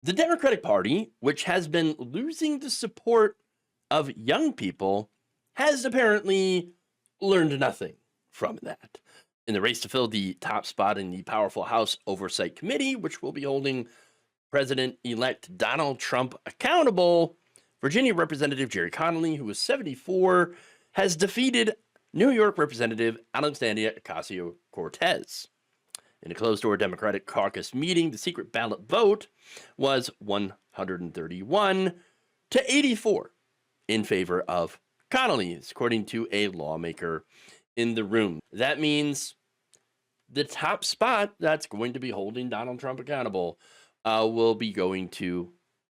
The Democratic Party, which has been losing the support of young people, has apparently learned nothing from that. In the race to fill the top spot in the powerful House Oversight Committee, which will be holding President elect Donald Trump accountable, Virginia Representative Jerry Connolly, who was 74, has defeated New York Representative Alexandria Ocasio Cortez. In a closed door Democratic caucus meeting, the secret ballot vote was 131 to 84 in favor of Connolly, according to a lawmaker in the room. That means the top spot that's going to be holding Donald Trump accountable will be going to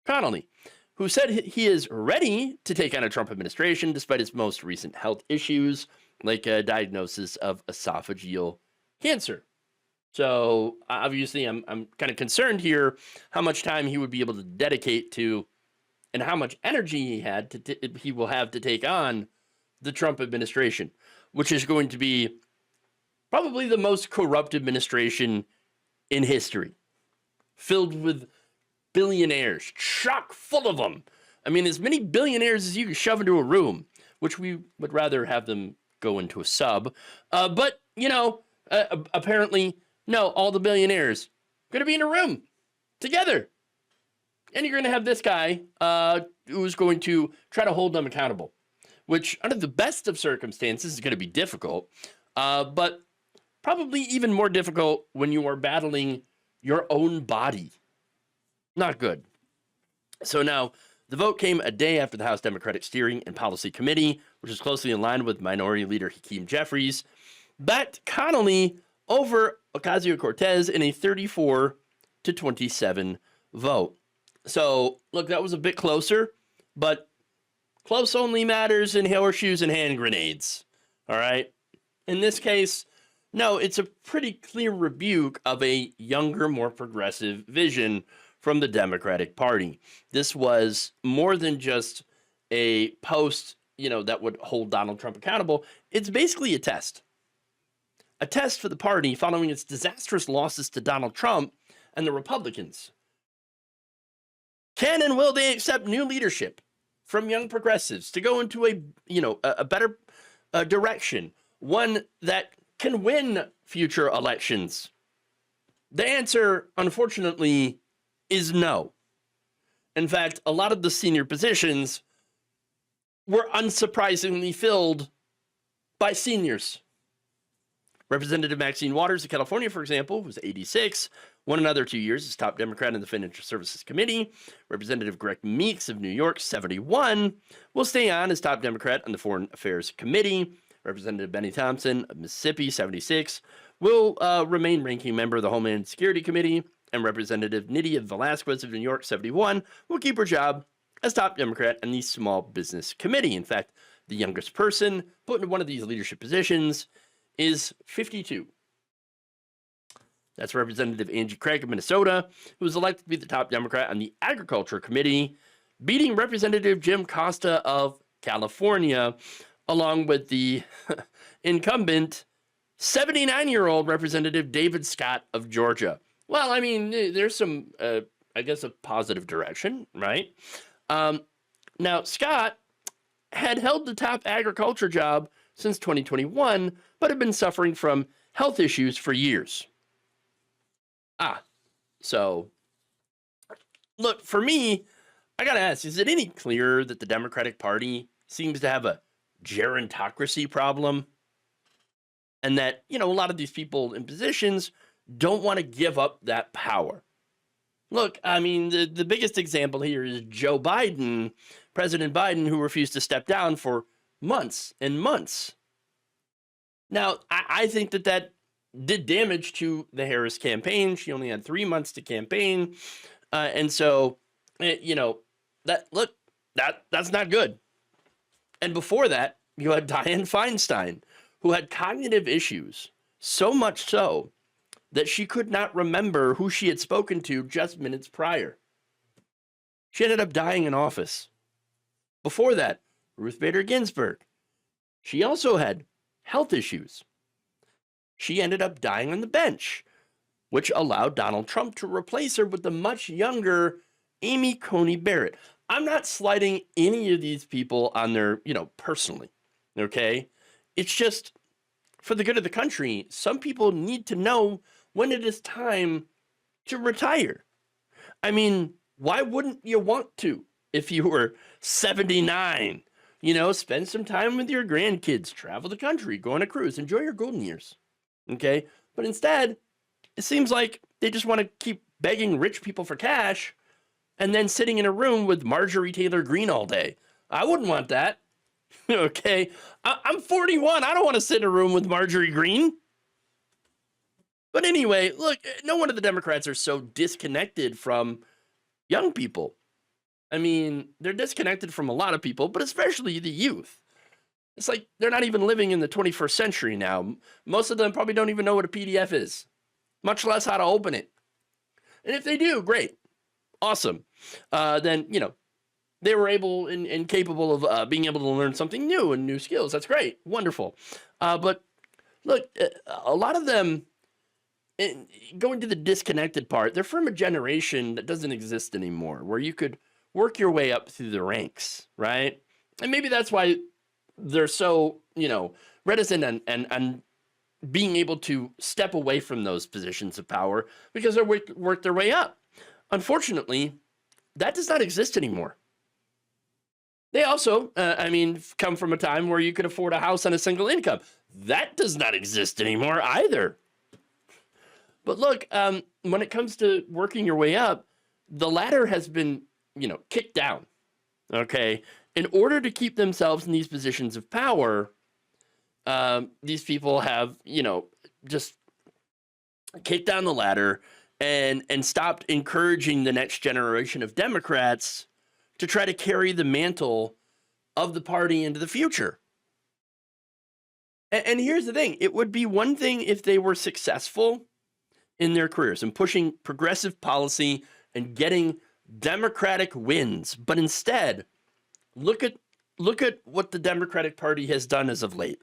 Connolly, who said he is ready to take on a Trump administration despite his most recent health issues, like a diagnosis of esophageal cancer. So obviously, I'm kind of concerned here how much time he would be able to dedicate to, and how much energy he will have to take on the Trump administration, which is going to be probably the most corrupt administration in history, filled with billionaires, chock full of them. I mean, as many billionaires as you can shove into a room, which we would rather have them go into a sub. But, apparently, no, all the billionaires going to be in a room together. And you're going to have this guy who's going to try to hold them accountable, which under the best of circumstances is going to be difficult, but probably even more difficult when you are battling your own body. Not good. So now the vote came a day after the House Democratic Steering and Policy Committee, which is closely aligned with Minority Leader Hakeem Jeffries, backed Connolly over Ocasio-Cortez in a 34 to 27 vote. So, look, that was a bit closer, but close only matters in horseshoes and hand grenades. All right? In this case, no, it's a pretty clear rebuke of a younger, more progressive vision from the Democratic Party. This was more than just a post, that would hold Donald Trump accountable. It's basically a test. A test for the party following its disastrous losses to Donald Trump and the Republicans. Can and will they accept new leadership from young progressives to go into a better direction, one that can win future elections? The answer, unfortunately, is no. In fact, a lot of the senior positions were unsurprisingly filled by seniors. Representative Maxine Waters of California, for example, who's 86, won another 2 years as top Democrat in the Financial Services Committee. Representative Greg Meeks of New York, 71, will stay on as top Democrat on the Foreign Affairs Committee. Representative Benny Thompson of Mississippi, 76, will remain ranking member of the Homeland Security Committee. And Representative Nydia Velasquez of New York, 71, will keep her job as top Democrat in the Small Business Committee. In fact, the youngest person put into one of these leadership positions is 52. That's Representative Angie Craig of Minnesota, who was elected to be the top Democrat on the Agriculture Committee, beating Representative Jim Costa of California, along with the incumbent 79-year-old Representative David Scott of Georgia. Well, I mean, there's some, I guess, a positive direction, right? Now, Scott had held the top agriculture job since 2021, but had been suffering from health issues for years. So, look, for me, I gotta ask, is it any clearer that the Democratic Party seems to have a gerontocracy problem? And that, a lot of these people in positions don't want to give up that power. Look, I mean, the biggest example here is Joe Biden, President Biden, who refused to step down for months and months. Now, I think that did damage to the Harris campaign. She only had 3 months to campaign. And so, that's not good. And before that, you had Dianne Feinstein, who had cognitive issues, so much so that she could not remember who she had spoken to just minutes prior. She ended up dying in office. Before that, Ruth Bader Ginsburg. She also had health issues. She ended up dying on the bench, which allowed Donald Trump to replace her with the much younger Amy Coney Barrett. I'm not slighting any of these people on their, personally. Okay? It's just for the good of the country, some people need to know when it is time to retire. I mean, why wouldn't you want to if you were 79? Spend some time with your grandkids, travel the country, go on a cruise, enjoy your golden years. Okay? But instead, it seems like they just want to keep begging rich people for cash and then sitting in a room with Marjorie Taylor Greene all day. I wouldn't want that. Okay? I'm 41. I don't want to sit in a room with Marjorie Greene. But anyway, look, no wonder the Democrats are so disconnected from young people. I mean, they're disconnected from a lot of people, but especially the youth. It's like they're not even living in the 21st century now. Most of them probably don't even know what a PDF is, much less how to open it. And if they do, great. Awesome. Then, they were able and capable of being able to learn something new and new skills. That's great. Wonderful. But look, a lot of them, going to the disconnected part, they're from a generation that doesn't exist anymore, where you could work your way up through the ranks, right? And maybe that's why they're so, reticent and being able to step away from those positions of power because they're worked their way up. Unfortunately, that does not exist anymore. They also, come from a time where you could afford a house on a single income. That does not exist anymore either. But look, when it comes to working your way up, the ladder has been, kicked down, okay? In order to keep themselves in these positions of power, these people have, just kicked down the ladder and stopped encouraging the next generation of Democrats to try to carry the mantle of the party into the future. And here's the thing. It would be one thing if they were successful in their careers and pushing progressive policy and getting Democratic wins. But instead, look at what the Democratic Party has done as of late.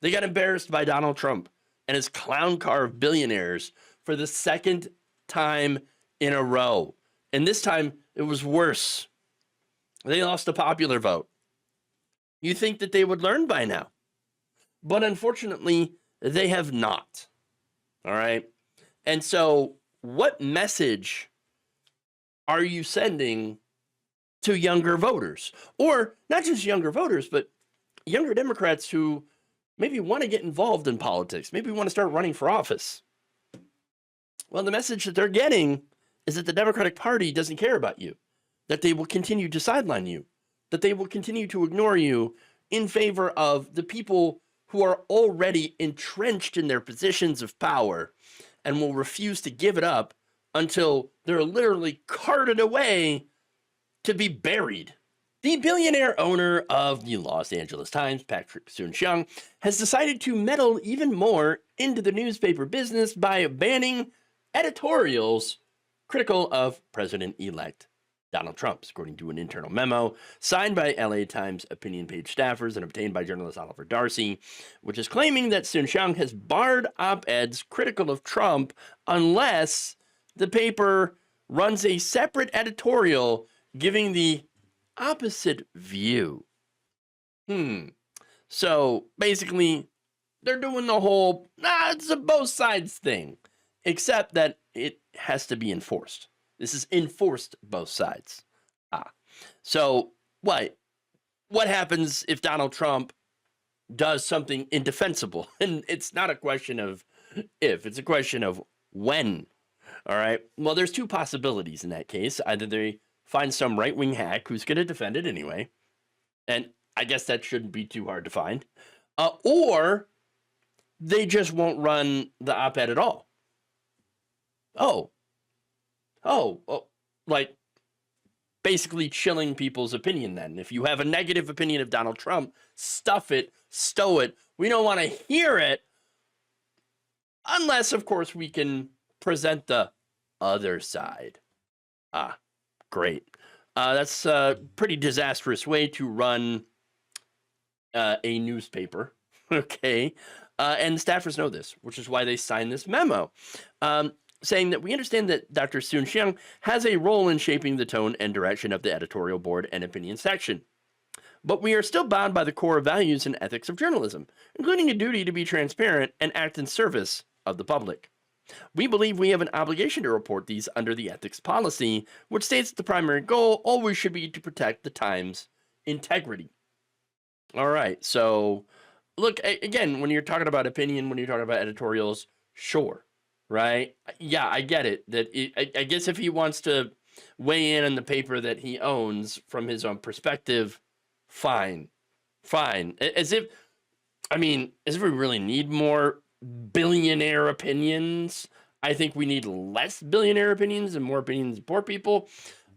They got embarrassed by Donald Trump and his clown car of billionaires for the second time in a row. And this time, it was worse. They lost a popular vote. You think that they would learn by now. But unfortunately, they have not. All right? And so, what message are you sending to younger voters? Or not just younger voters, but younger Democrats who maybe want to get involved in politics, maybe want to start running for office. Well, the message that they're getting is that the Democratic Party doesn't care about you, that they will continue to sideline you, that they will continue to ignore you in favor of the people who are already entrenched in their positions of power and will refuse to give it up until they're literally carted away to be buried. The billionaire owner of the Los Angeles Times, Patrick Soon-Shiong, has decided to meddle even more into the newspaper business by banning editorials critical of President-elect Donald Trump, according to an internal memo signed by LA Times opinion page staffers and obtained by journalist Oliver Darcy, which is claiming that Soon-Shiong has barred op-eds critical of Trump unless the paper runs a separate editorial giving the opposite view. So basically, they're doing the whole, it's a both sides thing, except that it has to be enforced. This is enforced both sides. So what happens if Donald Trump does something indefensible? And it's not a question of if, it's a question of when. All right. Well, there's two possibilities in that case. Either they find some right-wing hack who's going to defend it anyway, and I guess that shouldn't be too hard to find, or they just won't run the op-ed at all. Like basically chilling people's opinion then. If you have a negative opinion of Donald Trump, stuff it, stow it. We don't want to hear it unless, of course, we can present the other side. Great. That's a pretty disastrous way to run a newspaper. Okay. And staffers know this, which is why they signed this memo. saying that we understand that Dr. Sun Xiang has a role in shaping the tone and direction of the editorial board and opinion section. But we are still bound by the core values and ethics of journalism, including a duty to be transparent and act in service of the public. We believe we have an obligation to report these under the ethics policy, which states that the primary goal always should be to protect the Times' integrity. All right, so look, again, when you're talking about opinion, when you're talking about editorials, sure, right? Yeah, I get it. I guess if he wants to weigh in on the paper that he owns from his own perspective, fine. As if we really need more billionaire opinions. I think we need less billionaire opinions and more opinions of poor people.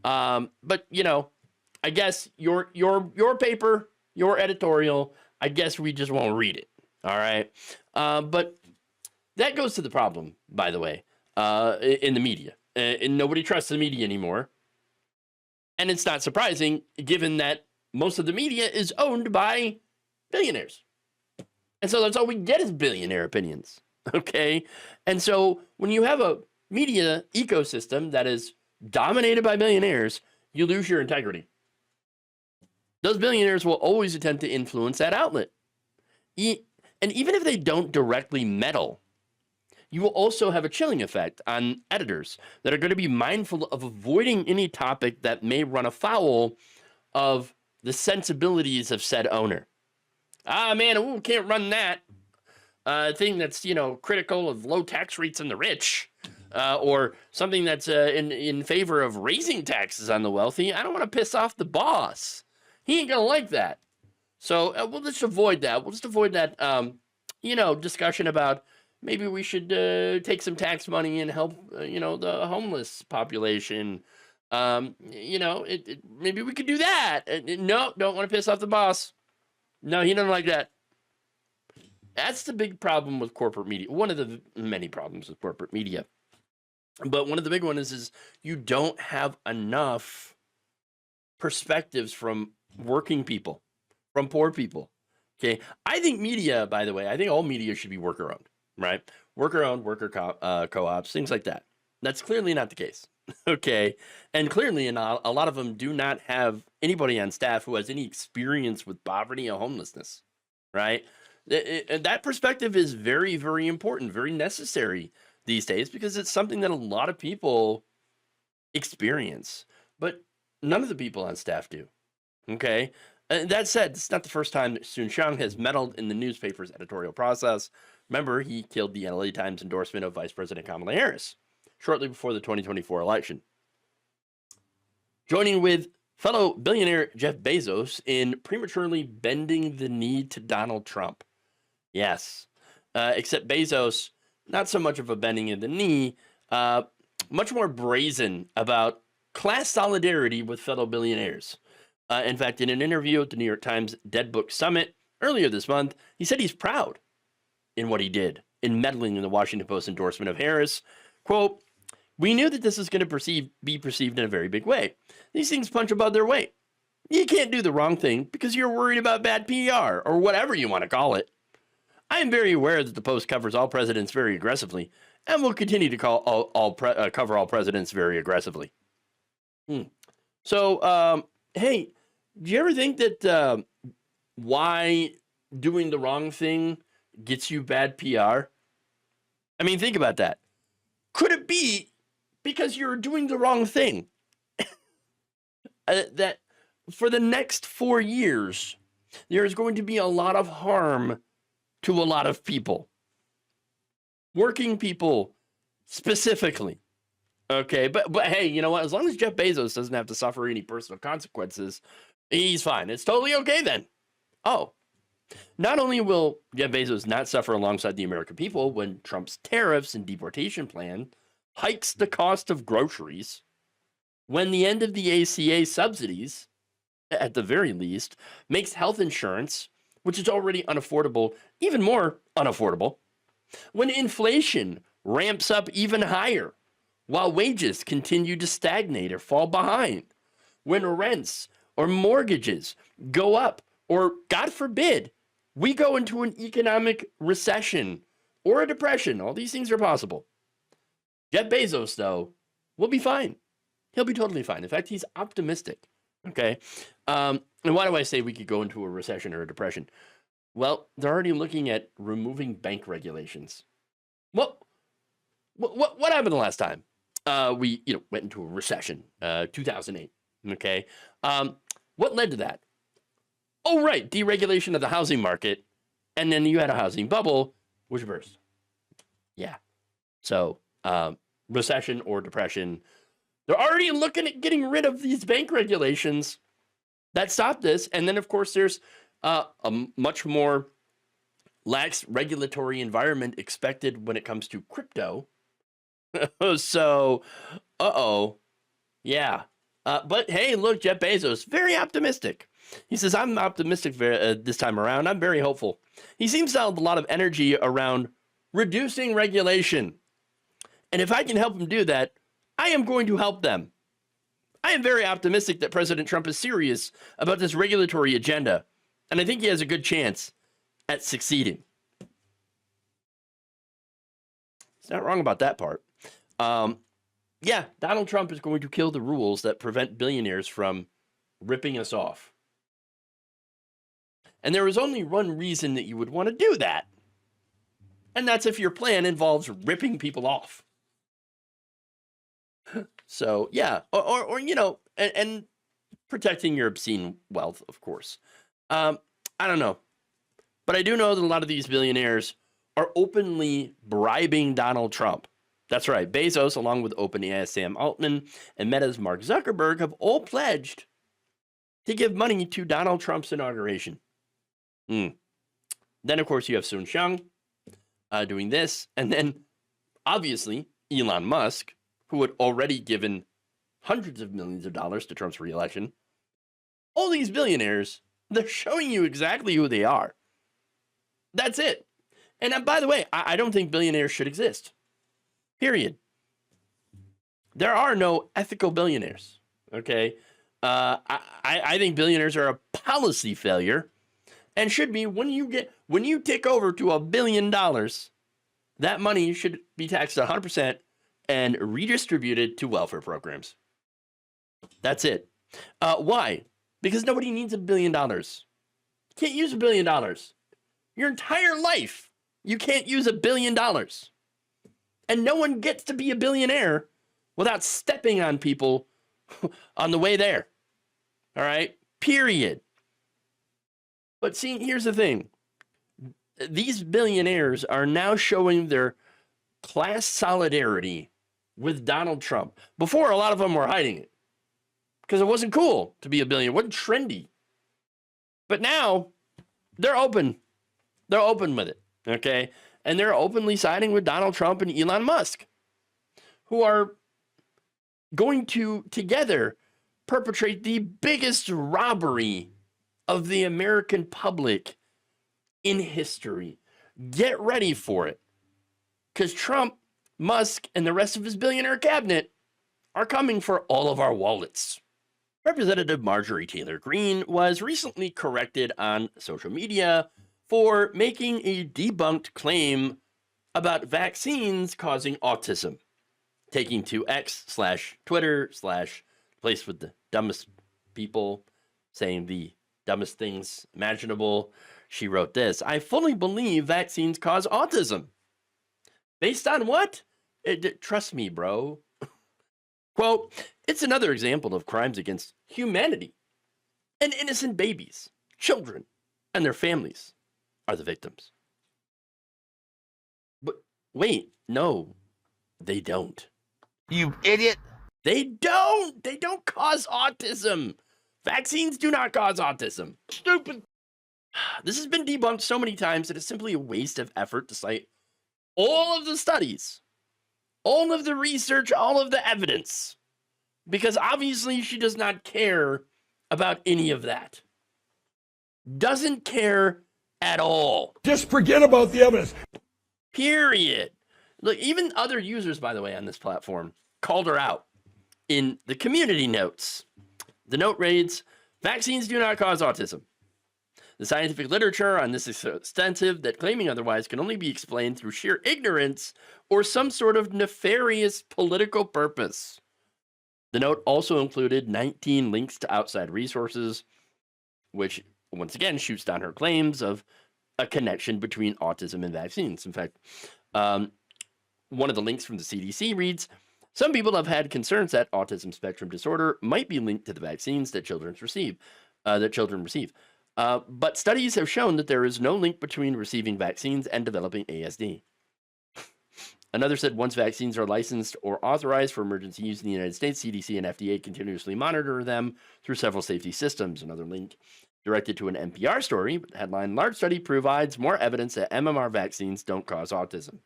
But I guess your paper, your editorial, I guess we just won't read it. All right. But that goes to the problem, by the way, in the media. And nobody trusts the media anymore. And it's not surprising, given that most of the media is owned by billionaires. And so that's all we get is billionaire opinions. Okay. And so when you have a media ecosystem that is dominated by billionaires, you lose your integrity. Those billionaires will always attempt to influence that outlet. And even if they don't directly meddle, you will also have a chilling effect on editors that are going to be mindful of avoiding any topic that may run afoul of the sensibilities of said owner. We can't run that thing that's, critical of low tax rates on the rich, or something that's in favor of raising taxes on the wealthy. I don't want to piss off the boss. He ain't going to like that. So we'll just avoid that. We'll just avoid that, discussion about maybe we should take some tax money and help, the homeless population. Maybe we could do that. No, don't want to piss off the boss. No, he doesn't like that. That's the big problem with corporate media. One of the many problems with corporate media. But one of the big ones is you don't have enough perspectives from working people, from poor people. Okay. I think media, by the way, I think all media should be worker owned, right? Worker owned, worker co-ops, things like that. That's clearly not the case. Okay. And clearly, a lot of them do not have anybody on staff who has any experience with poverty or homelessness, right? That perspective is very, very important, very necessary these days, because it's something that a lot of people experience, but none of the people on staff do. Okay. That said, it's not the first time that Sun Xiang has meddled in the newspaper's editorial process. Remember, he killed the LA Times endorsement of Vice President Kamala Harris shortly before the 2024 election. Joining with fellow billionaire Jeff Bezos in prematurely bending the knee to Donald Trump. Yes, except Bezos, not so much of a bending of the knee, much more brazen about class solidarity with fellow billionaires. In fact, in an interview at the New York Times Dead Book Summit earlier this month, he said he's proud in what he did in meddling in the Washington Post endorsement of Harris. Quote, "We knew that this was going to be perceived in a very big way. These things punch above their weight. You can't do the wrong thing because you're worried about bad PR or whatever you want to call it. I am very aware that the Post covers all presidents very aggressively and will continue to cover all presidents very aggressively." So, hey, do you ever think that why doing the wrong thing gets you bad PR? I mean, think about that. Could it be because you're doing the wrong thing? That for the next 4 years, there is going to be a lot of harm to a lot of people. Working people specifically. Okay, but hey, you know what? As long as Jeff Bezos doesn't have to suffer any personal consequences, he's fine. It's totally okay then. Oh, not only will Jeff Bezos not suffer alongside the American people when Trump's tariffs and deportation plan hikes the cost of groceries, when the end of the ACA subsidies, at the very least, makes health insurance, which is already unaffordable, even more unaffordable, when inflation ramps up even higher, while wages continue to stagnate or fall behind, when rents or mortgages go up, or God forbid, we go into an economic recession or a depression. All these things are possible. Jeff Bezos, though, will be fine. He'll be totally fine. In fact, he's optimistic. Okay. And why do I say we could go into a recession or a depression? Well, they're already looking at removing bank regulations. What happened the last time we went into a recession? 2008. Okay. What led to that? Oh, right, deregulation of the housing market, and then you had a housing bubble, which burst. Yeah. So recession or depression. They're already looking at getting rid of these bank regulations that stop this. And then, of course, there's a much more lax regulatory environment expected when it comes to crypto. So, yeah. But hey, look, Jeff Bezos, very optimistic. He says, I'm optimistic this time around. I'm very hopeful. He seems to have a lot of energy around reducing regulation. And if I can help him do that, I am going to help them. I am very optimistic that President Trump is serious about this regulatory agenda, and I think he has a good chance at succeeding. He's not wrong about that part. Yeah, Donald Trump is going to kill the rules that prevent billionaires from ripping us off. And there is only one reason that you would want to do that, and that's if your plan involves ripping people off. So, yeah, or and protecting your obscene wealth, of course. I don't know. But I do know that a lot of these billionaires are openly bribing Donald Trump. That's right. Bezos, along with OpenAI's Sam Altman and Meta's Mark Zuckerberg, have all pledged to give money to Donald Trump's inauguration. Then, of course, you have Sun Xiang doing this. And then, obviously, Elon Musk, who had already given hundreds of millions of dollars to Trump's reelection. All these billionaires, they're showing you exactly who they are. That's it. And by the way, I don't think billionaires should exist. Period. There are no ethical billionaires. Okay. I think billionaires are a policy failure and should be when you take over to $1 billion, that money should be taxed 100% and redistributed to welfare programs. That's it. Why? Because nobody needs $1 billion. You can't use $1 billion. Your entire life, you can't use $1 billion. And no one gets to be a billionaire without stepping on people on the way there. All right? Period. But see, here's the thing. These billionaires are now showing their class solidarity with Donald Trump. Before, a lot of them were hiding it because it wasn't cool to be a billionaire. It wasn't trendy. But now they're open. They're open with it. Okay? And they're openly siding with Donald Trump and Elon Musk, who are going to together perpetrate the biggest robbery of the American public in history. Get ready for it. Because Trump, Musk, and the rest of his billionaire cabinet are coming for all of our wallets. Representative Marjorie Taylor Greene was recently corrected on social media for making a debunked claim about vaccines causing autism, taking to X/Twitter/ place with the dumbest people, saying the dumbest things imaginable. She wrote this: I fully believe vaccines cause autism. Based on what? Trust me, bro. Quote, it's another example of crimes against humanity. And innocent babies, children, and their families are the victims. But wait, no, they don't. You idiot. They don't. They don't cause autism. Vaccines do not cause autism. Stupid. This has been debunked so many times that it's simply a waste of effort to cite all of the studies, all of the research, all of the evidence, because obviously she does not care about any of that. Doesn't care at all. Just forget about the evidence. Period. Look, even other users, by the way, on this platform called her out in the community notes. The note reads, vaccines do not cause autism. The scientific literature on this is so extensive that claiming otherwise can only be explained through sheer ignorance or some sort of nefarious political purpose. The note also included 19 links to outside resources, which once again shoots down her claims of a connection between autism and vaccines. In fact, one of the links from the CDC reads, some people have had concerns that autism spectrum disorder might be linked to the vaccines that children receive. But studies have shown that there is no link between receiving vaccines and developing ASD. Another said once vaccines are licensed or authorized for emergency use in the United States, CDC and FDA continuously monitor them through several safety systems. Another link directed to an NPR story, headline, large study provides more evidence that MMR vaccines don't cause autism.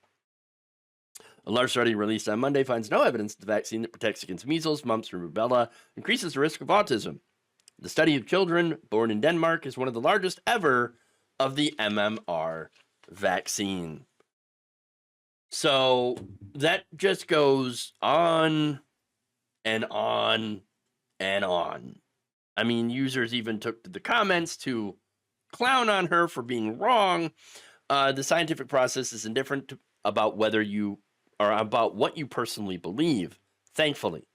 A large study released on Monday finds no evidence that the vaccine that protects against measles, mumps, and rubella increases the risk of autism. The study of children born in Denmark is one of the largest ever of the MMR vaccine. So that just goes on and on and on. I mean, users even took to the comments to clown on her for being wrong. The scientific process is indifferent about whether you or about what you personally believe, thankfully.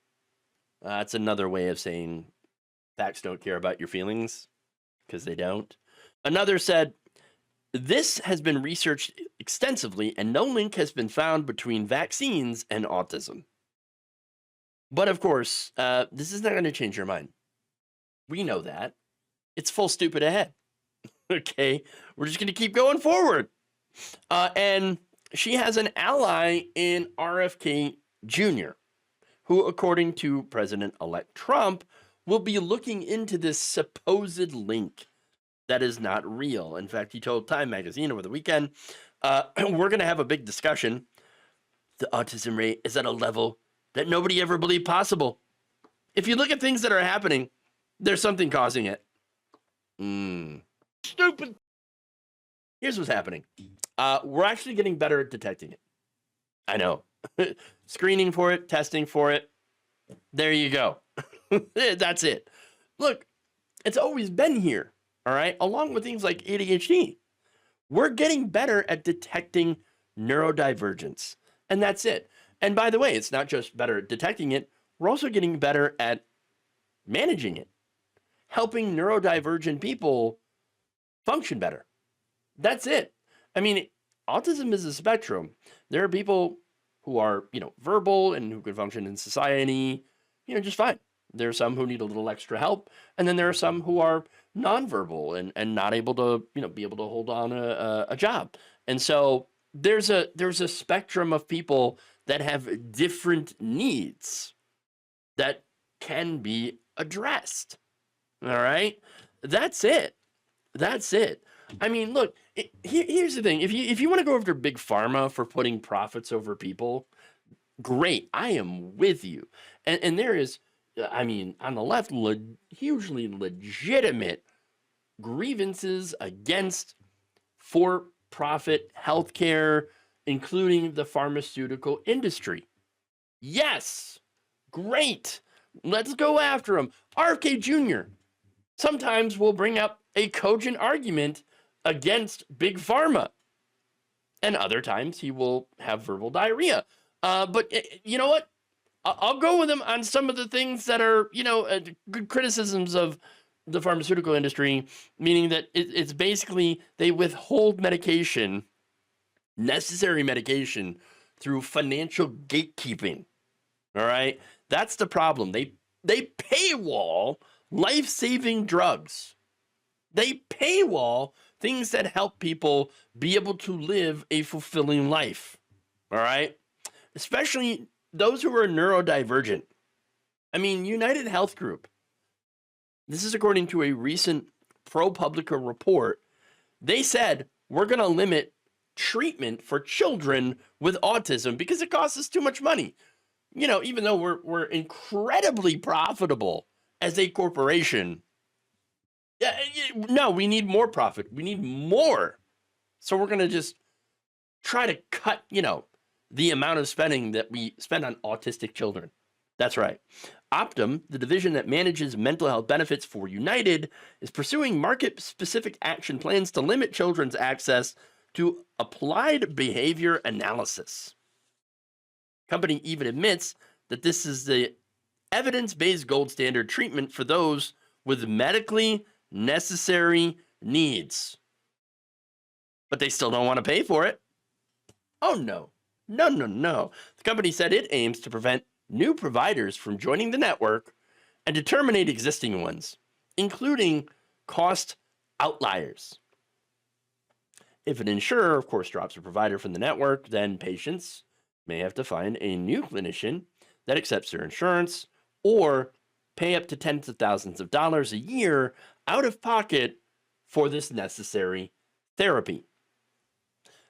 That's another way of saying facts don't care about your feelings, because they don't. Another said, this has been researched extensively and no link has been found between vaccines and autism. But of course, this is not going to change your mind. We know that. It's full stupid ahead. Okay, we're just going to keep going forward. And she has an ally in RFK Jr., who, according to President-elect Trump, will be looking into this supposed link that is not real. In fact, he told Time magazine over the weekend, we're going to have a big discussion. The autism rate is at a level that nobody ever believed possible. If you look at things that are happening, there's something causing it. Stupid. Here's what's happening. We're actually getting better at detecting it. I know. Screening for it, testing for it. There you go. That's it. Look, it's always been here, all right? Along with things like ADHD. We're getting better at detecting neurodivergence, and that's it. And by the way, it's not just better at detecting it, we're also getting better at managing it, helping neurodivergent people function better. That's it. I mean, autism is a spectrum. There are people who are, verbal and who can function in society, just fine. There are some who need a little extra help. And then there are some who are nonverbal and not able to, be able to hold on a job. And so there's a spectrum of people that have different needs that can be addressed. All right. That's it. That's it. I mean, look, here's the thing. If you want to go after big pharma for putting profits over people, great. I am with you. And there is, I mean, on the left, hugely legitimate grievances against for-profit healthcare, including the pharmaceutical industry. Yes, great. Let's go after them. RFK Jr. sometimes will bring up a cogent argument against big pharma. And other times he will have verbal diarrhea. But you know what? I'll go with him on some of the things that are, good criticisms of the pharmaceutical industry, meaning that it's basically they withhold medication, necessary medication, through financial gatekeeping. All right? That's the problem. They paywall life-saving drugs. They paywall things that help people be able to live a fulfilling life. All right? Especially those who are neurodivergent. I mean, United Health Group. This is according to a recent ProPublica report. They said, we're going to limit treatment for children with autism because it costs us too much money. Even though we're incredibly profitable as a corporation. Yeah, no, we need more profit. We need more. So we're going to just try to cut, the amount of spending that we spend on autistic children. That's right. Optum, the division that manages mental health benefits for United, is pursuing market-specific action plans to limit children's access to applied behavior analysis. Company even admits that this is the evidence-based gold standard treatment for those with medically necessary needs. But they still don't want to pay for it. Oh, no. No. The company said it aims to prevent new providers from joining the network and to terminate existing ones, including cost outliers. If an insurer, of course, drops a provider from the network, then patients may have to find a new clinician that accepts their insurance or pay up to tens of thousands of dollars a year out of pocket for this necessary therapy.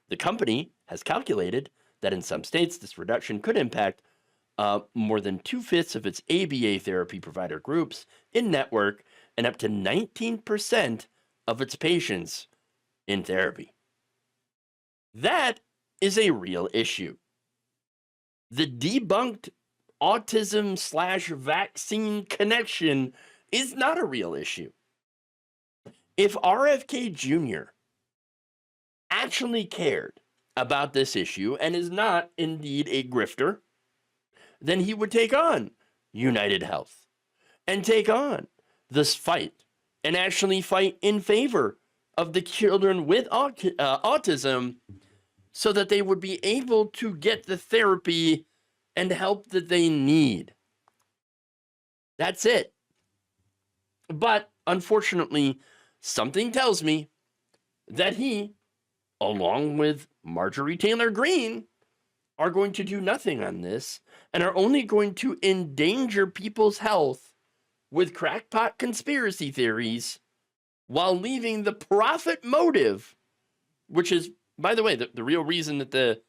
The company has calculated that in some states, this reduction could impact more than 2/5 of its ABA therapy provider groups in network and up to 19% of its patients in therapy. That is a real issue. The debunked autism/vaccine connection is not a real issue. If RFK Jr. actually cared about this issue and is not indeed a grifter, then he would take on United Health and take on this fight and actually fight in favor of the children with autism so that they would be able to get the therapy and help that they need. That's it. But unfortunately, something tells me that he, along with Marjorie Taylor Greene, are going to do nothing on this and are only going to endanger people's health with crackpot conspiracy theories while leaving the profit motive, which is, by the way, the real reason that the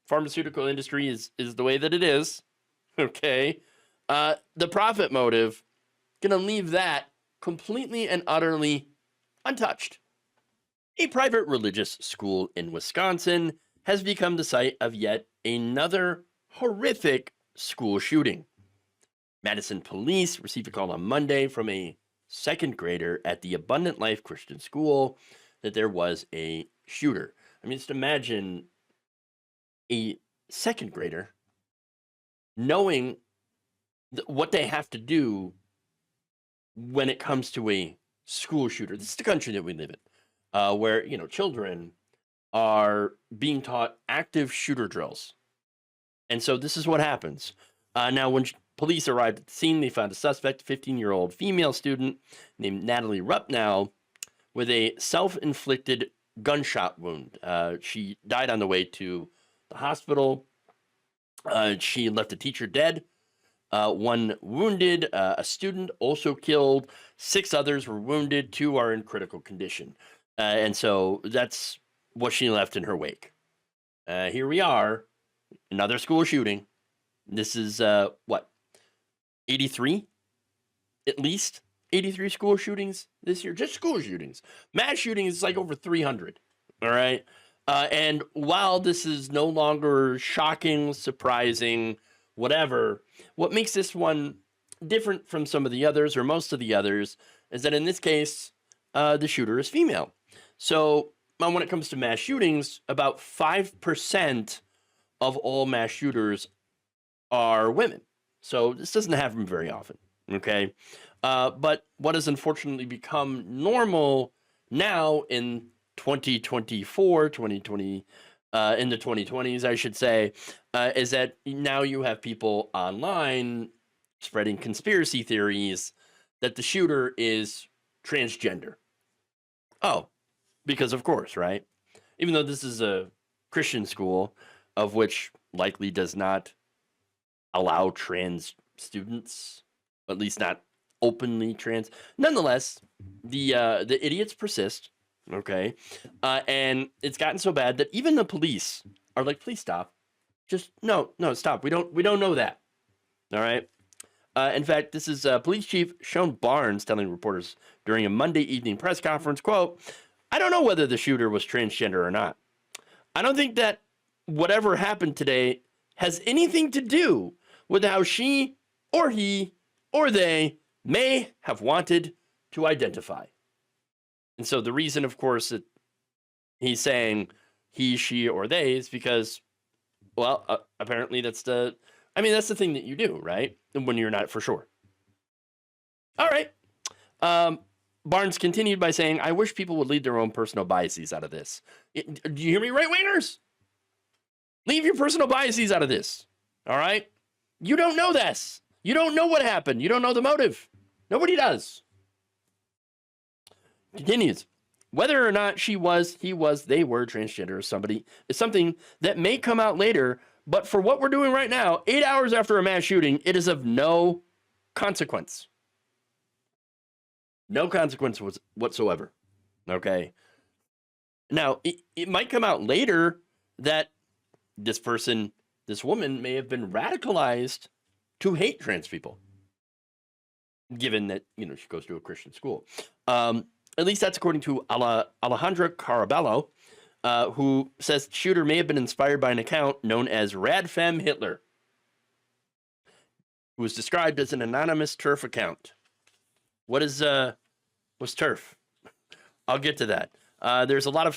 pharmaceutical industry is the way that it is, okay? The profit motive, gonna leave that completely and utterly untouched. A private religious school in Wisconsin has become the site of yet another horrific school shooting. Madison police received a call on Monday from a second grader at the Abundant Life Christian School that there was a shooter. I mean, just imagine a second grader knowing what they have to do when it comes to a school shooter. This is the country that we live in, where, you know, children are being taught active shooter drills. And so this is what happens. Now, when police arrived at the scene, they found a suspect, a 15-year-old female student named Natalie Rupnow, with a self-inflicted gunshot wound. She died on the way to the hospital. She left a teacher dead, one wounded, a student also killed, 6 others were wounded, 2 are in critical condition. And so that's what she left in her wake. Here we are, another school shooting. This is, 83? At least 83 school shootings this year. Just school shootings. Mass shootings is like over 300. All right. And while this is no longer shocking, surprising, whatever, what makes this one different from some of the others or most of the others is that in this case, the shooter is female. So when it comes to mass shootings, about 5% of all mass shooters are women. So this doesn't happen very often, okay? But what has unfortunately become normal now in 2024, 2020, in the 2020s, I should say, is that now you have people online spreading conspiracy theories that the shooter is transgender. Oh, because of course, right? Even though this is a Christian school, of which likely does not allow trans students, at least not openly trans. Nonetheless, the idiots persist. Okay, and it's gotten so bad that even the police are like, "Please stop! Just no, stop! We don't know that." All right. In fact, this is Police Chief Sean Barnes telling reporters during a Monday evening press conference, quote, "I don't know whether the shooter was transgender or not. I don't think that whatever happened today has anything to do with how she or he or they may have wanted to identify. And so the reason, of course, that he's saying he, she, or they is because, well, apparently that's the thing that you do, right? When you're not for sure. All right. Barnes continued by saying, I wish people would leave their own personal biases out of this. Do you hear me, right-wingers? Leave your personal biases out of this. All right? You don't know this. You don't know what happened. You don't know the motive. Nobody does. Continues. Whether or not she was, he was, they were transgender or somebody is something that may come out later, but for what we're doing right now, 8 hours after a mass shooting, it is of no consequence. No consequence whatsoever. Okay. Now, it might come out later that this woman may have been radicalized to hate trans people, given that, she goes to a Christian school. At least that's according to Alejandra Carabello, who says the shooter may have been inspired by an account known as Radfem Hitler, who was described as an anonymous TERF account. What's TERF? I'll get to that. There's a lot of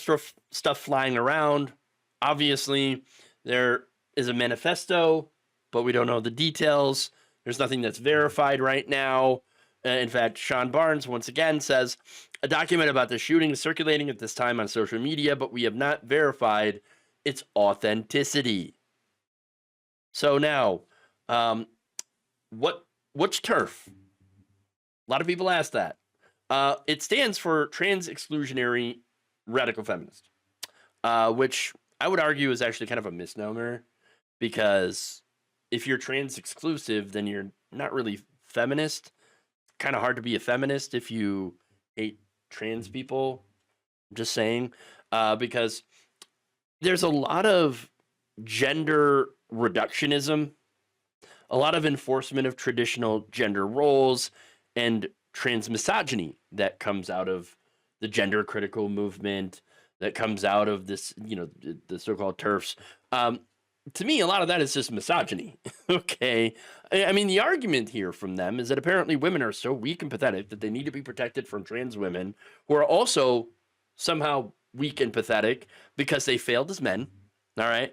stuff flying around. Obviously, there is a manifesto, but we don't know the details. There's nothing that's verified right now. In fact, Sean Barnes, once again, says, a document about the shooting is circulating at this time on social media, but we have not verified its authenticity. So now, what's TERF? A lot of people ask that. It stands for Trans Exclusionary Radical Feminist, which I would argue is actually kind of a misnomer, because if you're trans exclusive, then you're not really feminist. Kind of hard to be a feminist if you hate trans people. I'm just saying, because there's a lot of gender reductionism, a lot of enforcement of traditional gender roles, and trans misogyny that comes out of the gender critical movement, that comes out of this, the so-called TERFs. To me, a lot of that is just misogyny. Okay. I mean, the argument here from them is that apparently women are so weak and pathetic that they need to be protected from trans women who are also somehow weak and pathetic because they failed as men. All right.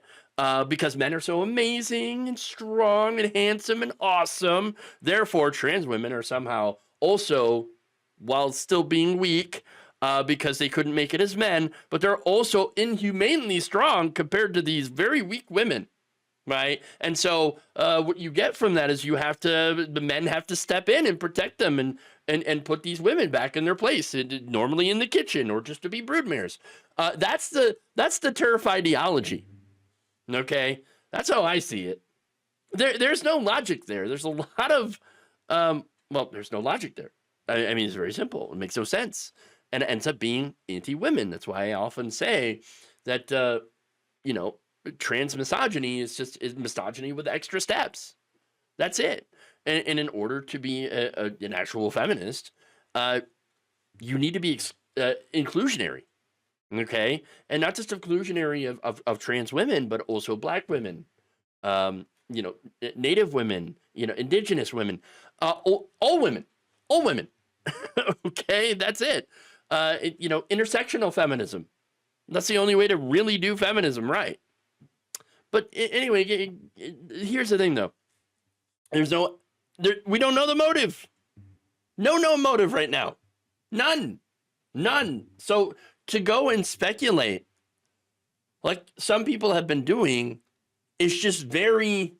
Because men are so amazing and strong and handsome and awesome. Therefore, trans women are somehow also, while still being weak, because they couldn't make it as men, but they're also inhumanely strong compared to these very weak women, right? And so what you get from that is the men have to step in and protect them and put these women back in their place, normally in the kitchen or just to be broodmares. That's the TERF ideology, okay? That's how I see it. There's no logic there. There's a lot of, there's no logic there. I mean, it's very simple. It makes no sense. And it ends up being anti-women. That's why I often say that, trans misogyny is misogyny with extra steps. That's it. And in order to be an actual feminist, you need to be inclusionary, okay? And not just inclusionary of trans women, but also Black women, Native women, indigenous women, all women, okay? That's it. Intersectional feminism. That's the only way to really do feminism right. But anyway, here's the thing, though. We don't know the motive. No motive right now. None. So to go and speculate, like some people have been doing, is just very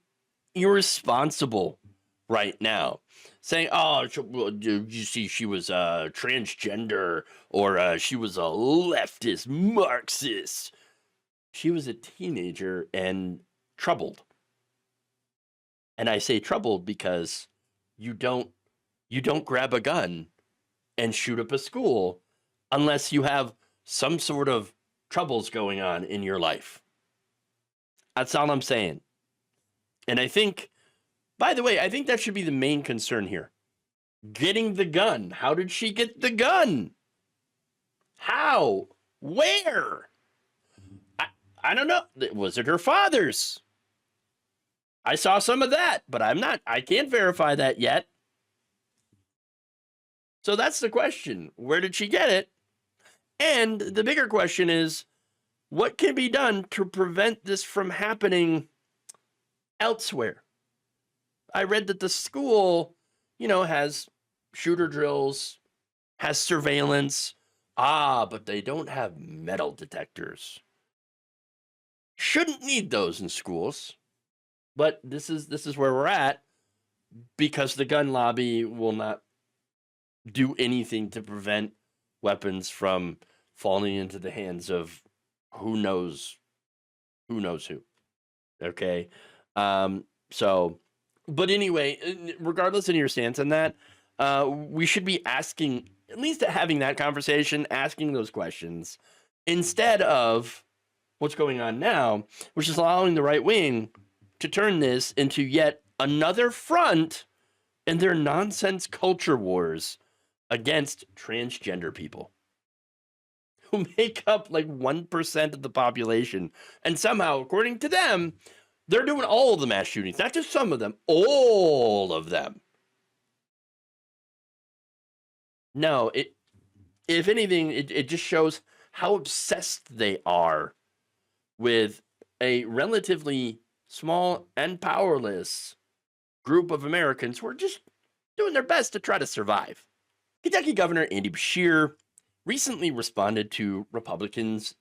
irresponsible right now. Saying, oh, you see, she was transgender, or she was a leftist Marxist. She was a teenager and troubled. And I say troubled because you don't grab a gun and shoot up a school unless you have some sort of troubles going on in your life. That's all I'm saying. And I think, by the way, I think that should be the main concern here. Getting the gun. How did she get the gun? How? Where? I don't know. Was it her father's? I saw some of that, but I can't verify that yet. So that's the question. Where did she get it? And the bigger question is, what can be done to prevent this from happening elsewhere? I read that the school, has shooter drills, has surveillance. But they don't have metal detectors. Shouldn't need those in schools. But this is where we're at, because the gun lobby will not do anything to prevent weapons from falling into the hands of who knows who. Okay. But anyway, regardless of your stance on that, we should be asking, at least having that conversation, asking those questions, instead of what's going on now, which is allowing the right wing to turn this into yet another front in their nonsense culture wars against transgender people, who make up like 1% of the population. And somehow, according to them, they're doing all of the mass shootings, not just some of them, all of them. No, if anything, it just shows how obsessed they are with a relatively small and powerless group of Americans who are just doing their best to try to survive. Kentucky Governor Andy Beshear recently responded to Republicans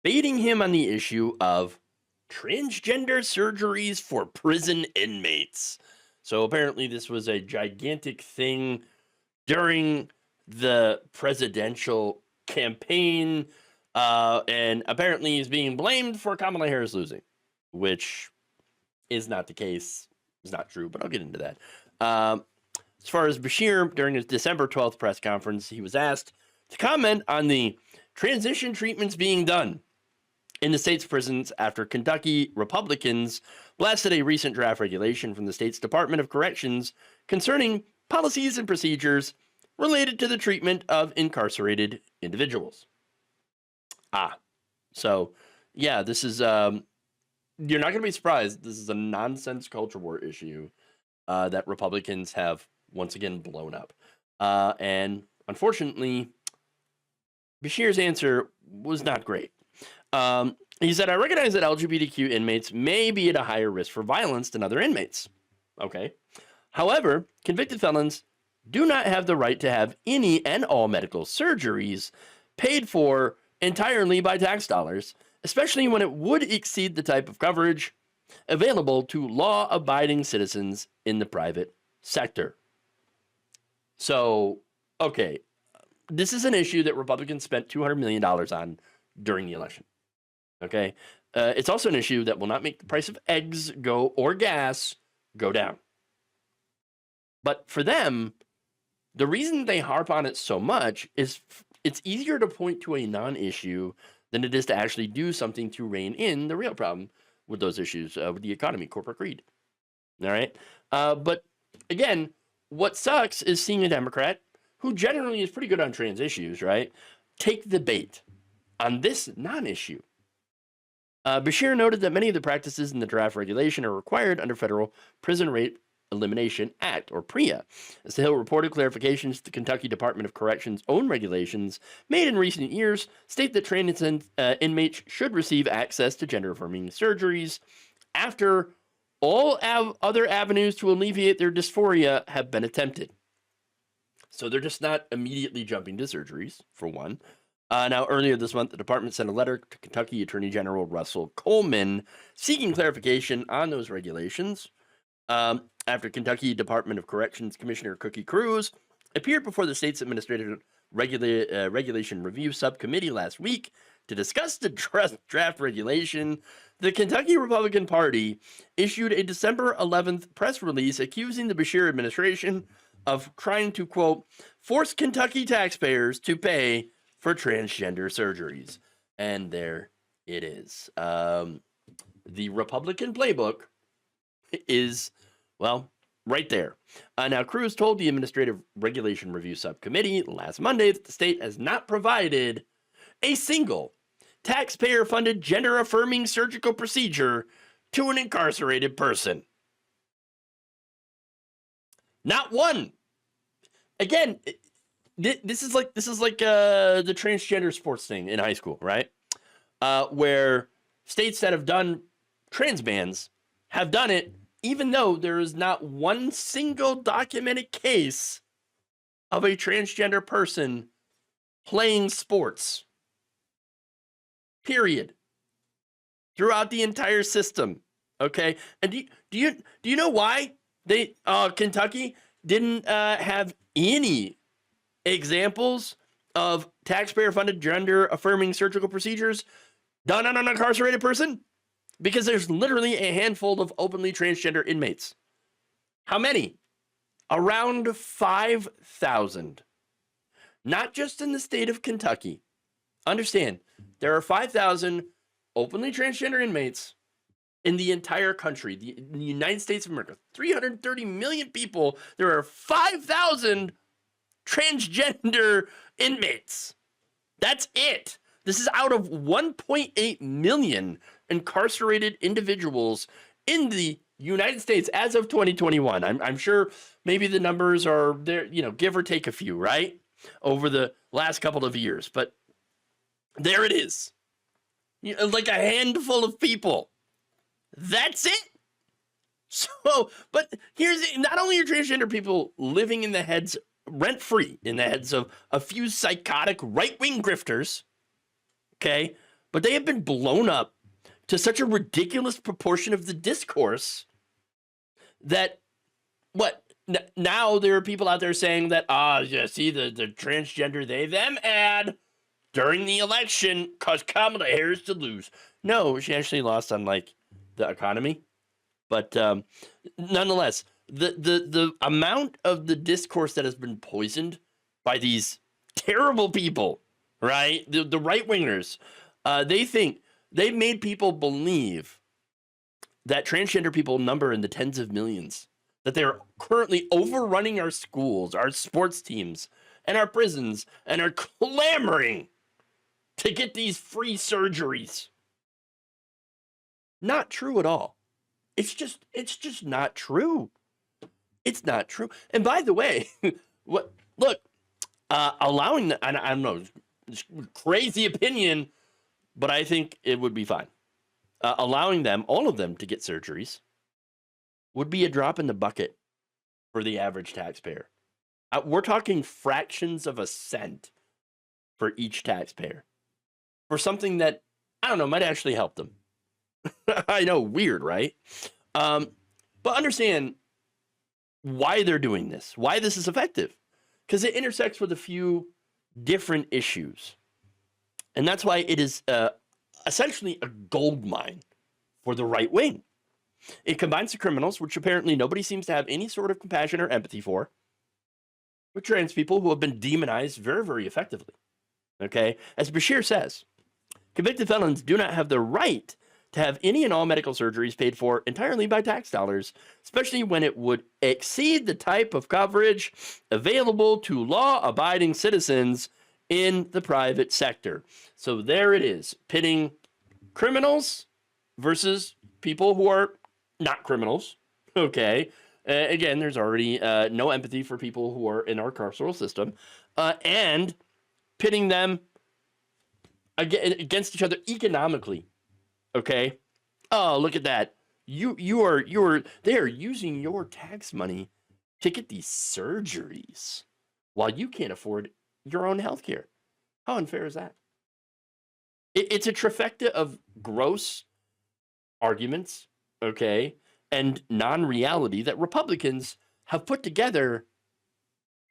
baiting him on the issue of transgender surgeries for prison inmates. So apparently this was a gigantic thing during the presidential campaign, and apparently he's being blamed for Kamala Harris losing, which is not the case. It's not true, but I'll get into that. As far as Beshear, during his December 12th press conference, he was asked to comment on the transition treatments being done in the state's prisons after Kentucky Republicans blasted a recent draft regulation from the state's Department of Corrections concerning policies and procedures related to the treatment of incarcerated individuals. So yeah, this is, you're not going to be surprised. This is a nonsense culture war issue that Republicans have once again blown up. And unfortunately, Beshear's answer was not great. He said, I recognize that LGBTQ inmates may be at a higher risk for violence than other inmates. Okay. However, convicted felons do not have the right to have any and all medical surgeries paid for entirely by tax dollars, especially when it would exceed the type of coverage available to law-abiding citizens in the private sector. So, okay, this is an issue that Republicans spent $200 million on during the election. Okay, it's also an issue that will not make the price of eggs or gas go down. But for them, the reason they harp on it so much is it's easier to point to a non-issue than it is to actually do something to rein in the real problem with those issues, with the economy, corporate greed. All right. But again, what sucks is seeing a Democrat who generally is pretty good on trans issues, right, take the bait on this non-issue. Beshear noted that many of the practices in the draft regulation are required under Federal Prison Rape Elimination Act, or PREA. As the Hill reported, clarifications to the Kentucky Department of Corrections' own regulations made in recent years state that trans inmates should receive access to gender-affirming surgeries after all other avenues to alleviate their dysphoria have been attempted. So they're just not immediately jumping to surgeries, for one. Now, earlier this month, the department sent a letter to Kentucky Attorney General Russell Coleman seeking clarification on those regulations. After Kentucky Department of Corrections Commissioner Cookie Cruz appeared before the state's Administrative Regulation Review Subcommittee last week to discuss the draft regulation, the Kentucky Republican Party issued a December 11th press release accusing the Beshear administration of trying to, quote, force Kentucky taxpayers to pay for transgender surgeries. And there it is. The Republican playbook is, well, right there. Now, Cruz told the Administrative Regulation Review Subcommittee last Monday that the state has not provided a single taxpayer-funded gender-affirming surgical procedure to an incarcerated person. Not one. Again, this is like the transgender sports thing in high school, right? Where states that have done trans bans have done it even though there is not one single documented case of a transgender person playing sports. Period. Throughout the entire system. Okay? And do you know why they Kentucky didn't have any examples of taxpayer-funded gender-affirming surgical procedures done on an incarcerated person? Because there's literally a handful of openly transgender inmates. How many? Around 5,000. Not just in the state of Kentucky. Understand, there are 5,000 openly transgender inmates in the entire country, in the United States of America. 330 million people. There are 5,000 transgender inmates. That's it. This is out of 1.8 million incarcerated individuals in the United States as of 2021. I'm sure maybe the numbers are there, give or take a few, right? Over the last couple of years. But there it is. Like a handful of people. That's it. So, but here's it. Not only are transgender people living in the heads, rent-free, in the heads of a few psychotic right-wing grifters, okay, but they have been blown up to such a ridiculous proportion of the discourse that, now there are people out there saying that, you see the transgender they, them ad during the election caused Kamala Harris to lose. No, she actually lost on, the economy. But nonetheless, the amount of the discourse that has been poisoned by these terrible people, right? The right-wingers, they've made people believe that transgender people number in the tens of millions, that they're currently overrunning our schools, our sports teams, and our prisons, and are clamoring to get these free surgeries. Not true at all. It's just not true. It's not true. And by the way, allowing, I don't know, crazy opinion, but I think it would be fine. Allowing them, all of them, to get surgeries would be a drop in the bucket for the average taxpayer. We're talking fractions of a cent for each taxpayer for something that, I don't know, might actually help them. I know, weird, right? But understand why they're doing this, why this is effective, because it intersects with a few different issues. And that's why it is essentially a gold mine for the right wing. It combines the criminals, which apparently nobody seems to have any sort of compassion or empathy for, with trans people who have been demonized very, very effectively. Okay? As Beshear says, convicted felons do not have the right to have any and all medical surgeries paid for entirely by tax dollars, especially when it would exceed the type of coverage available to law-abiding citizens in the private sector. So there it is, pitting criminals versus people who are not criminals. Okay. Again, there's already no empathy for people who are in our carceral system, and pitting them against each other economically. Okay. Oh, look at that. They are using your tax money to get these surgeries while you can't afford your own health care. How unfair is that? It's a trifecta of gross arguments, okay, and non-reality that Republicans have put together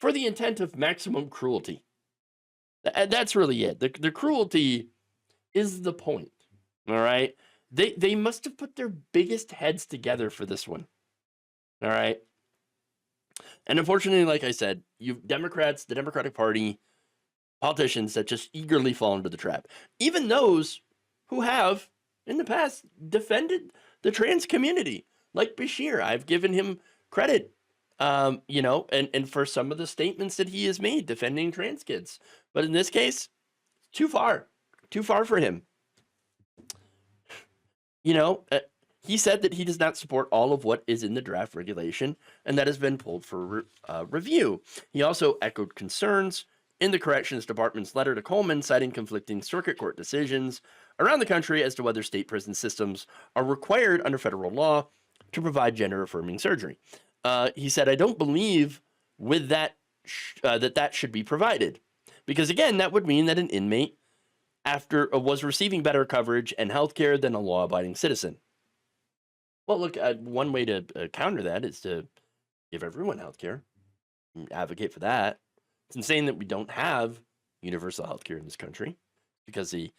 for the intent of maximum cruelty. That's really it. The cruelty is the point. All right. They must have put their biggest heads together for this one. All right. And unfortunately, like I said, you've Democrats, the Democratic Party, politicians that just eagerly fall into the trap. Even those who have, in the past, defended the trans community, like Beshear. I've given him credit, and for some of the statements that he has made defending trans kids. But in this case, too far for him. he said that he does not support all of what is in the draft regulation, and that has been pulled for review. He also echoed concerns in the Corrections Department's letter to Coleman, citing conflicting circuit court decisions around the country as to whether state prison systems are required under federal law to provide gender-affirming surgery. He said, I don't believe with that that should be provided. Because again, that would mean that an inmate was receiving better coverage and health care than a law-abiding citizen. Well, look, one way to counter that is to give everyone health care, advocate for that. It's insane that we don't have universal health care in this country because the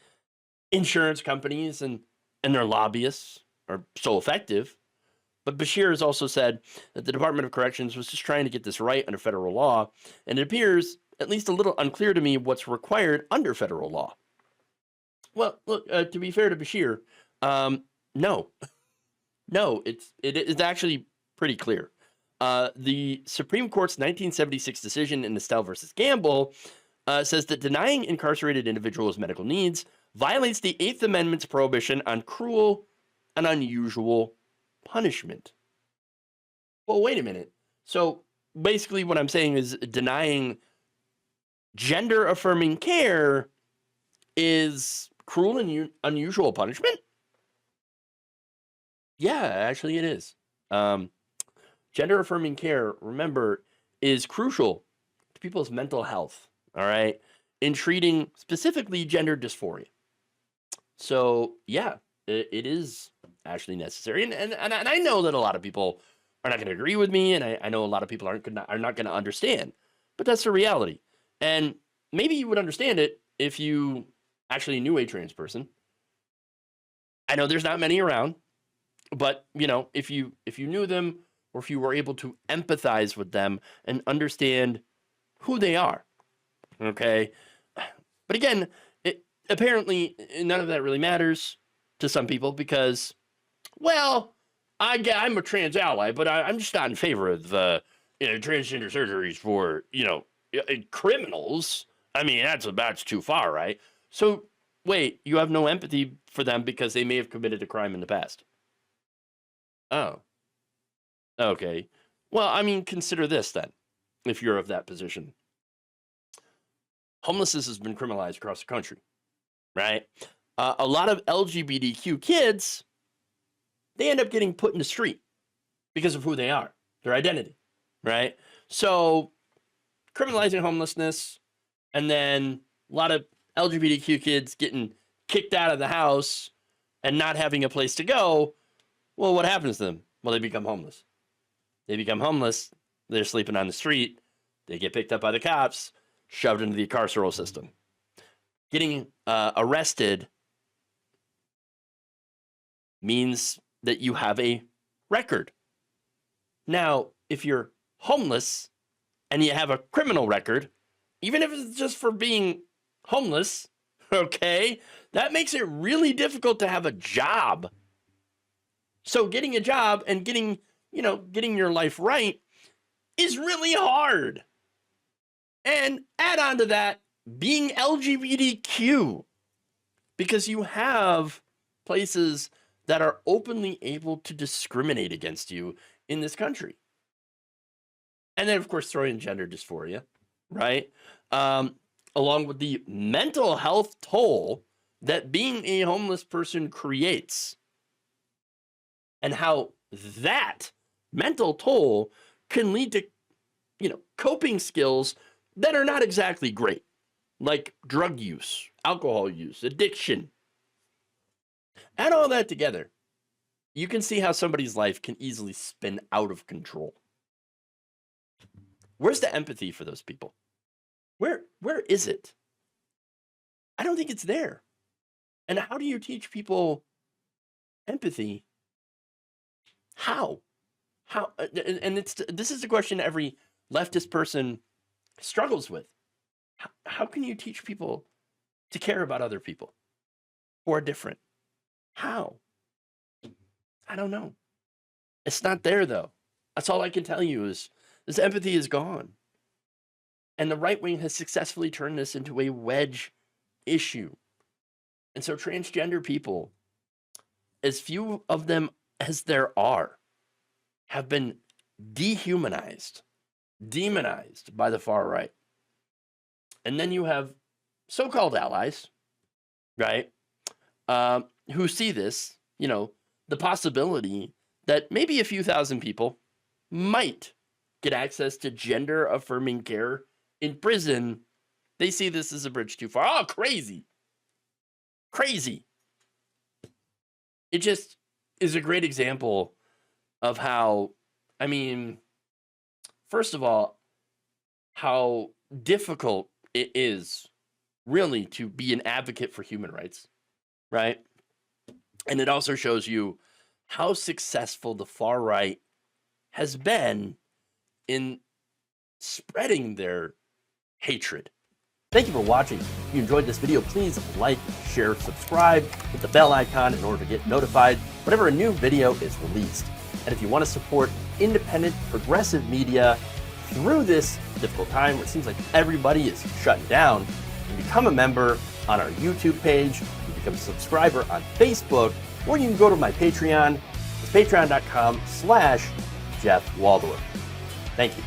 insurance companies and their lobbyists are so effective. But Beshear has also said that the Department of Corrections was just trying to get this right under federal law, and it appears at least a little unclear to me what's required under federal law. Well, look, to be fair to Beshear, no. No, it's actually pretty clear. The Supreme Court's 1976 decision in Estelle versus Gamble says that denying incarcerated individuals medical needs violates the Eighth Amendment's prohibition on cruel and unusual punishment. Well, wait a minute. So basically what I'm saying is denying gender-affirming care is cruel and unusual punishment? Yeah, actually it is. Gender-affirming care, remember, is crucial to people's mental health, all right, in treating specifically gender dysphoria. So, yeah, it is actually necessary. And I know that a lot of people are not going to agree with me, and I know a lot of people are not going to understand, but that's the reality. And maybe you would understand it if you actually knew a trans person. I know there's not many around, but, you know, if you knew them, or if you were able to empathize with them and understand who they are, okay? But again, apparently none of that really matters to some people because, well, I'm a trans ally, but I'm just not in favor of transgender surgeries for, criminals. I mean, that's too far, right? So, wait, you have no empathy for them because they may have committed a crime in the past. Oh. Okay. Well, I mean, consider this then, if you're of that position. Homelessness has been criminalized across the country, right? A lot of LGBTQ kids, they end up getting put in the street because of who they are, their identity, right? So, criminalizing homelessness, and then a lot of LGBTQ kids getting kicked out of the house and not having a place to go. Well, what happens to them? Well, they become homeless. They become homeless. They're sleeping on the street. They get picked up by the cops, shoved into the carceral system. Getting arrested means that you have a record. Now, if you're homeless and you have a criminal record, even if it's just for being homeless, okay, that makes it really difficult to have a job. So getting a job and getting your life right is really hard. And add on to that, being LGBTQ, because you have places that are openly able to discriminate against you in this country. And then, of course, throw in gender dysphoria, right? Along with the mental health toll that being a homeless person creates. And how that mental toll can lead to, coping skills that are not exactly great, like drug use, alcohol use, addiction. Add all that together, you can see how somebody's life can easily spin out of control. Where's the empathy for those people? Where is it? I don't think it's there. And how do you teach people empathy? How? And this is the question every leftist person struggles with. How can you teach people to care about other people who are different? How? I don't know. It's not there, though. That's all I can tell you is this empathy is gone. And the right wing has successfully turned this into a wedge issue. And so transgender people, as few of them as there are, have been dehumanized, demonized by the far right. And then you have so-called allies, right, who see this, the possibility that maybe a few thousand people might get access to gender-affirming care in prison. They see this as a bridge too far. Oh, crazy. Crazy. It just is a great example of how, first of all, how difficult it is really to be an advocate for human rights, right? And it also shows you how successful the far right has been in spreading their hatred. Thank you for watching. If you enjoyed this video, please like, share, subscribe, hit the bell icon in order to get notified whenever a new video is released. And if you want to support independent, progressive media through this difficult time where it seems like everybody is shutting down, you can become a member on our YouTube page, you can become a subscriber on Facebook, or you can go to my Patreon. It's patreon.com/Jeff Waldorf. Thank you.